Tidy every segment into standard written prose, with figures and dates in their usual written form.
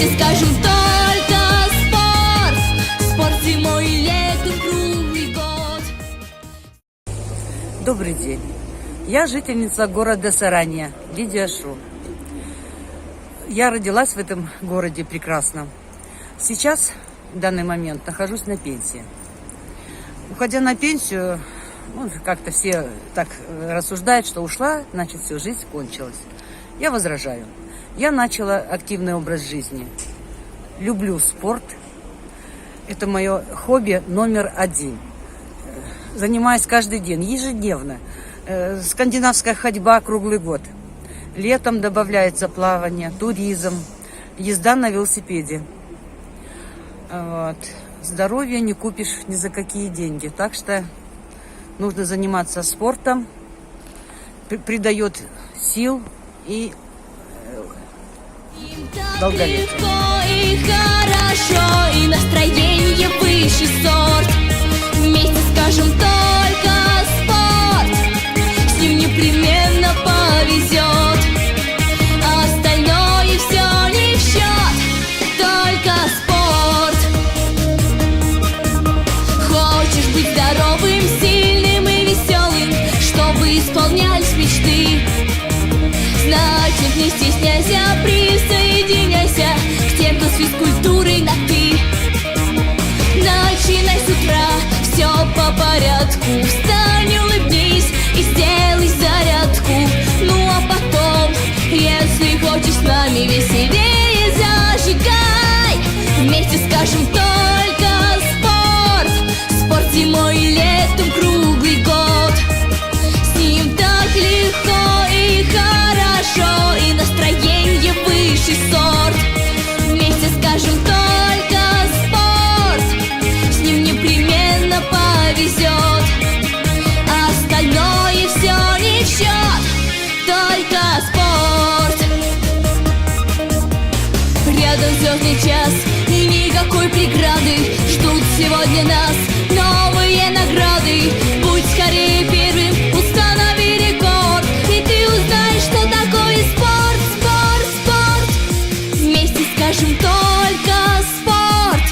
Вместе скажем только спорт. Спорт зимой и летом круглый год. Добрый день. Я жительница города Сарания, Лидия Шу. Я родилась в этом городе прекрасном. Сейчас, в данный момент, нахожусь на пенсии. Уходя на пенсию, как-то все так рассуждают, что ушла, значит, все, жизнь кончилась. Я возражаю. Я начала активный образ жизни. Люблю спорт. Это мое хобби номер один. Занимаюсь каждый день, ежедневно. Скандинавская ходьба круглый год. Летом добавляется плавание, туризм, езда на велосипеде. Вот. Здоровье не купишь ни за какие деньги. Так что нужно заниматься спортом. Придает сил и долголетие. Легко и хорошо, и настроение высший сорт. Вместе скажем только спорт, с ним непременно повезет. А остальное все не в счет, только спорт. Хочешь быть здоровым, сильным и веселым, чтобы исполнялись мечты? Значит, не стесняйся, присоединяйся к тем, кто с физкультурой на «ты». Начинай с утра, все по порядку. Встань, улыбнись и сделай зарядку. Ну а потом, если хочешь с нами веселее, зажигай. Вместе скажем только спорт. Спорт зимой и летом круглый год. С ним так легко и хорошо, и настроение высший сорт. Вместе скажем только спорт, с ним непременно повезет. А остальное все не в счет, только спорт. Рядом звездный час и никакой преграды. Ждут сегодня нас новые награды. Будь скорее первым, установи рекорд, и ты узнаешь, что такое спорт, спорт, спорт. Вместе скажем только спорт.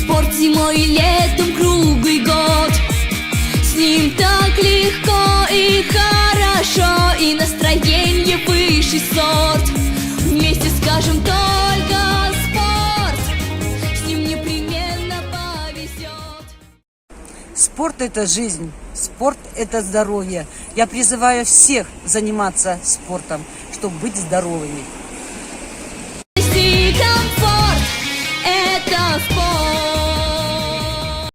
Спорт зимой и летом круглый год. С ним так легко и хорошо, и настроение высший сорт. Вместе скажем только спорт, с ним непременно повезет. Спорт – это жизнь, спорт – это здоровье. Я призываю всех заниматься спортом, чтобы быть здоровыми.